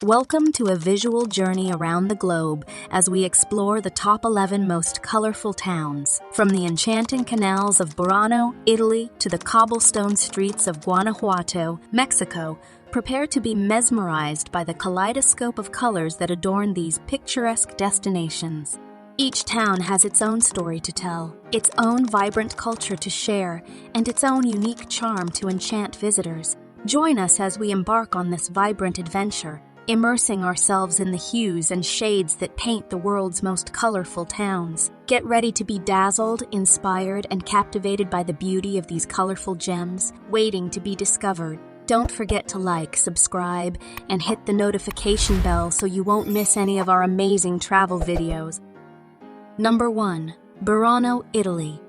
Welcome to a visual journey around the globe as we explore the top 11 most colorful towns. From the enchanting canals of Burano, Italy, to the cobblestone streets of Guanajuato, Mexico, prepare to be mesmerized by the kaleidoscope of colors that adorn these picturesque destinations. Each town has its own story to tell, its own vibrant culture to share, and its own unique charm to enchant visitors. Join us as we embark on this vibrant adventure, immersing ourselves in the hues and shades that paint the world's most colorful towns. Get ready to be dazzled, inspired, and captivated by the beauty of these colorful gems, waiting to be discovered. Don't forget to like, subscribe, and hit the notification bell so you won't miss any of our amazing travel videos. Number 1. Burano, Italy.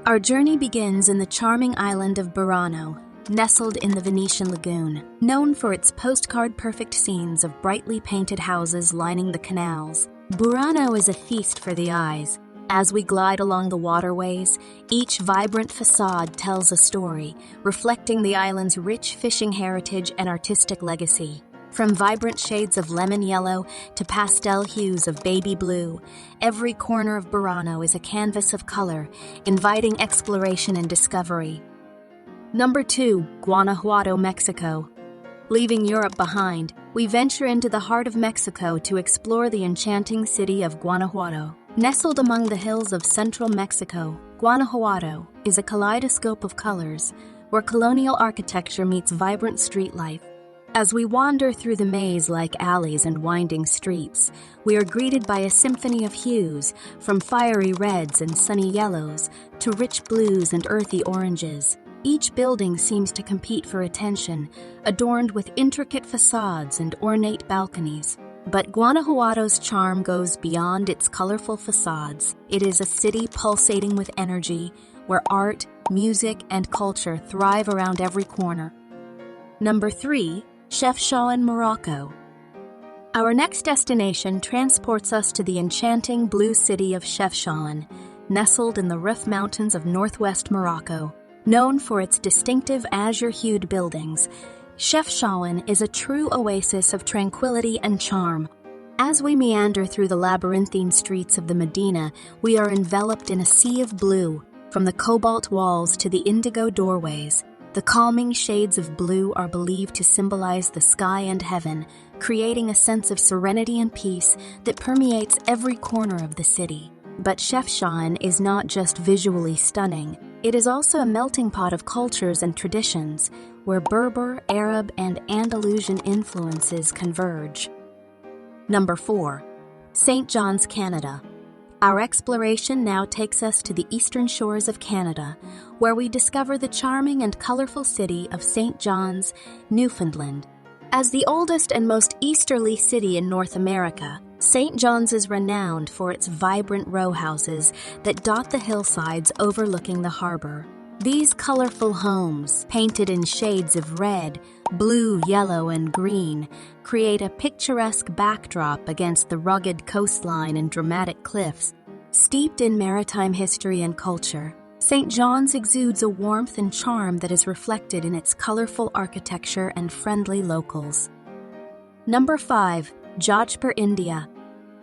Our journey begins in the charming island of Burano, nestled in the Venetian lagoon, known for its postcard-perfect scenes of brightly painted houses lining the canals. Burano is a feast for the eyes. As we glide along the waterways, each vibrant facade tells a story, reflecting the island's rich fishing heritage and artistic legacy. From vibrant shades of lemon yellow to pastel hues of baby blue, every corner of Burano is a canvas of color, inviting exploration and discovery. Number 2. Guanajuato, Mexico. Leaving Europe behind, we venture into the heart of Mexico to explore the enchanting city of Guanajuato. Nestled among the hills of central Mexico, Guanajuato is a kaleidoscope of colors, where colonial architecture meets vibrant street life. As we wander through the maze-like alleys and winding streets, we are greeted by a symphony of hues, from fiery reds and sunny yellows to rich blues and earthy oranges. Each building seems to compete for attention, adorned with intricate facades and ornate balconies. But Guanajuato's charm goes beyond its colorful facades. It is a city pulsating with energy, where art, music, and culture thrive around every corner. Number 3. Chefchaouen, Morocco. Our next destination transports us to the enchanting blue city of Chefchaouen, nestled in the rough mountains of northwest Morocco. Known for its distinctive azure-hued buildings, Chefchaouen is a true oasis of tranquility and charm. As we meander through the labyrinthine streets of the Medina, we are enveloped in a sea of blue, from the cobalt walls to the indigo doorways. The calming shades of blue are believed to symbolize the sky and heaven, creating a sense of serenity and peace that permeates every corner of the city. But Chefchaouen is not just visually stunning. It is also a melting pot of cultures and traditions, where Berber, Arab, and Andalusian influences converge. Number 4. St. John's, Canada. Our exploration now takes us to the eastern shores of Canada, where we discover the charming and colorful city of St. John's, Newfoundland. As the oldest and most easterly city in North America, St. John's is renowned for its vibrant row houses that dot the hillsides overlooking the harbor. These colorful homes, painted in shades of red, blue, yellow, and green, create a picturesque backdrop against the rugged coastline and dramatic cliffs. Steeped in maritime history and culture, St. John's exudes a warmth and charm that is reflected in its colorful architecture and friendly locals. Number 5. Jodhpur, India.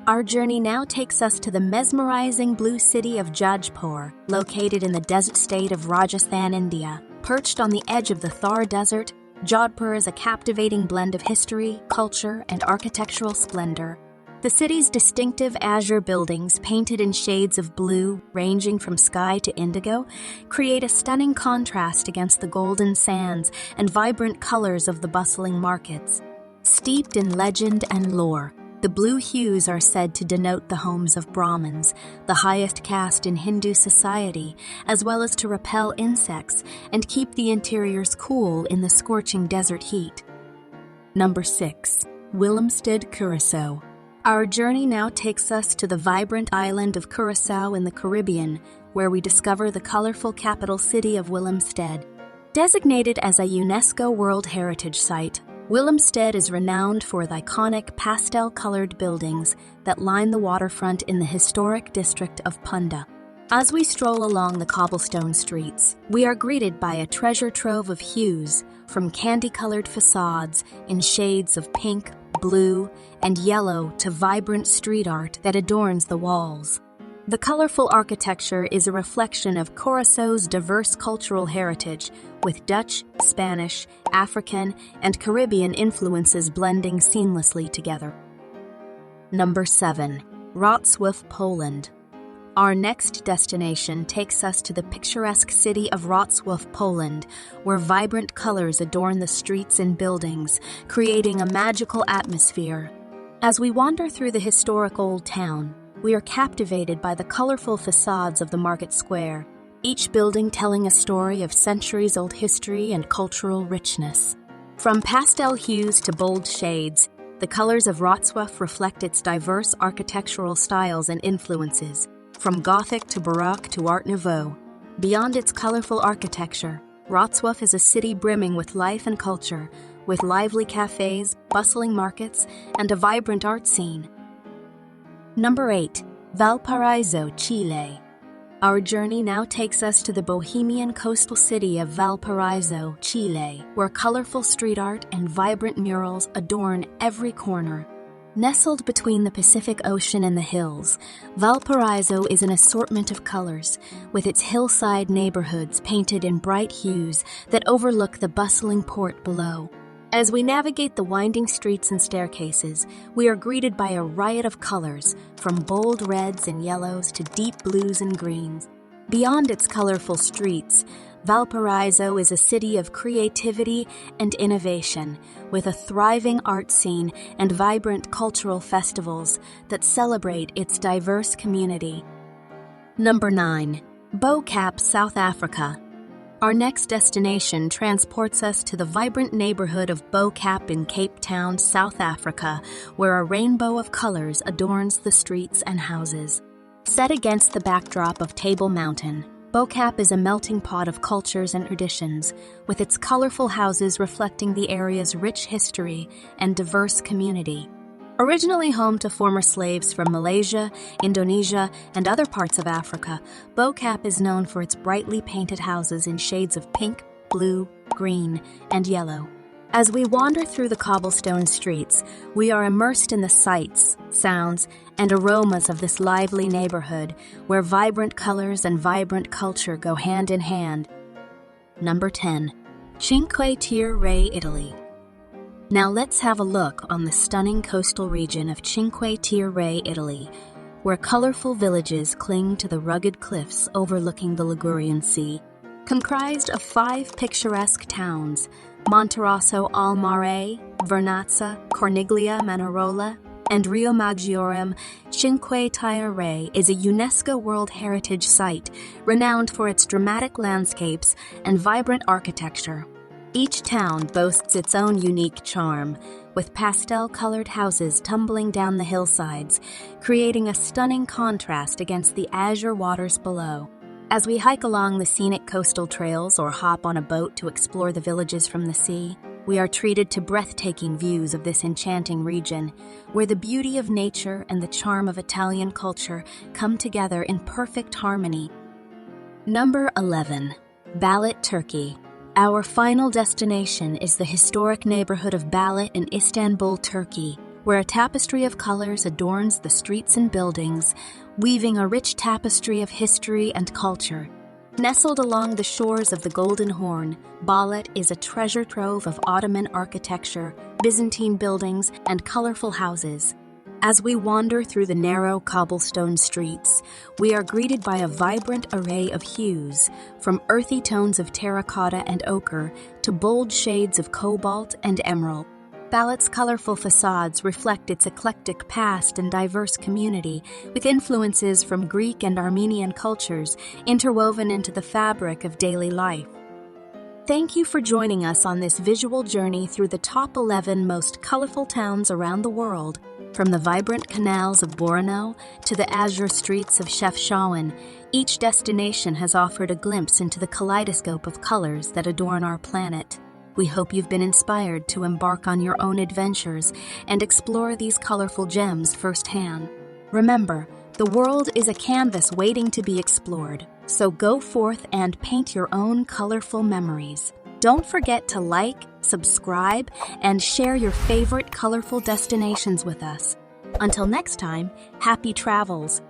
Our journey now takes us to the mesmerizing blue city of Jodhpur, located in the desert state of Rajasthan, India. Perched on the edge of the Thar Desert, Jodhpur is a captivating blend of history, culture, and architectural splendor. The city's distinctive azure buildings, painted in shades of blue ranging from sky to indigo, create a stunning contrast against the golden sands and vibrant colors of the bustling markets. Steeped in legend and lore, the blue hues are said to denote the homes of Brahmins, the highest caste in Hindu society, as well as to repel insects and keep the interiors cool in the scorching desert heat. Number 6. Willemstad, Curaçao. Our journey now takes us to the vibrant island of Curaçao in the Caribbean, where we discover the colorful capital city of Willemstad. Designated as a UNESCO World Heritage Site, Willemstad is renowned for the iconic pastel-colored buildings that line the waterfront in the historic district of Punda. As we stroll along the cobblestone streets, we are greeted by a treasure trove of hues, from candy-colored facades in shades of pink, blue, and yellow to vibrant street art that adorns the walls. The colorful architecture is a reflection of Curaçao's diverse cultural heritage, with Dutch, Spanish, African, and Caribbean influences blending seamlessly together. Number 7. Wrocław, Poland. Our next destination takes us to the picturesque city of Wrocław, Poland, where vibrant colors adorn the streets and buildings, creating a magical atmosphere. As we wander through the historic old town, we are captivated by the colorful facades of the market square, each building telling a story of centuries-old history and cultural richness. From pastel hues to bold shades, the colors of Wrocław reflect its diverse architectural styles and influences, from Gothic to Baroque to Art Nouveau. Beyond its colorful architecture, Wrocław is a city brimming with life and culture, with lively cafes, bustling markets, and a vibrant art scene. Number 8. Valparaiso, Chile. Our journey now takes us to the bohemian coastal city of Valparaiso, Chile, where colorful street art and vibrant murals adorn every corner. Nestled between the Pacific Ocean and the hills, Valparaiso is an assortment of colors, with its hillside neighborhoods painted in bright hues that overlook the bustling port below. As we navigate the winding streets and staircases, we are greeted by a riot of colors, from bold reds and yellows to deep blues and greens. Beyond its colorful streets, Valparaiso is a city of creativity and innovation, with a thriving art scene and vibrant cultural festivals that celebrate its diverse community. Number 9. Bo-Kaap, South Africa. Our next destination transports us to the vibrant neighborhood of Bo-Kaap in Cape Town, South Africa, where a rainbow of colors adorns the streets and houses. Set against the backdrop of Table Mountain, Bo-Kaap is a melting pot of cultures and traditions, with its colorful houses reflecting the area's rich history and diverse community. Originally home to former slaves from Malaysia, Indonesia, and other parts of Africa, Bo-Kaap is known for its brightly painted houses in shades of pink, blue, green, and yellow. As we wander through the cobblestone streets, we are immersed in the sights, sounds, and aromas of this lively neighborhood, where vibrant colors and vibrant culture go hand in hand. Number 10. Cinque Terre, Italy. Now let's have a look on the stunning coastal region of Cinque Terre, Italy, where colorful villages cling to the rugged cliffs overlooking the Ligurian Sea. Comprised of 5 picturesque towns, Monterosso al Mare, Vernazza, Corniglia, Manarola, and Riomaggiore, Cinque Terre is a UNESCO World Heritage Site renowned for its dramatic landscapes and vibrant architecture. Each town boasts its own unique charm, with pastel-colored houses tumbling down the hillsides, creating a stunning contrast against the azure waters below. As we hike along the scenic coastal trails or hop on a boat to explore the villages from the sea, we are treated to breathtaking views of this enchanting region, where the beauty of nature and the charm of Italian culture come together in perfect harmony. Number 11. Balat, Turkey. Our final destination is the historic neighborhood of Balat in Istanbul, Turkey, where a tapestry of colors adorns the streets and buildings, weaving a rich tapestry of history and culture. Nestled along the shores of the Golden Horn, Balat is a treasure trove of Ottoman architecture, Byzantine buildings, and colorful houses. As we wander through the narrow cobblestone streets, we are greeted by a vibrant array of hues, from earthy tones of terracotta and ochre to bold shades of cobalt and emerald. Balat's colorful facades reflect its eclectic past and diverse community, with influences from Greek and Armenian cultures interwoven into the fabric of daily life. Thank you for joining us on this visual journey through the top 11 most colorful towns around the world. From the vibrant canals of Burano to the azure streets of Chefchaouen, each destination has offered a glimpse into the kaleidoscope of colors that adorn our planet. We hope you've been inspired to embark on your own adventures and explore these colorful gems firsthand. Remember, the world is a canvas waiting to be explored, so go forth and paint your own colorful memories. Don't forget to like, subscribe, and share your favorite colorful destinations with us. Until next time, happy travels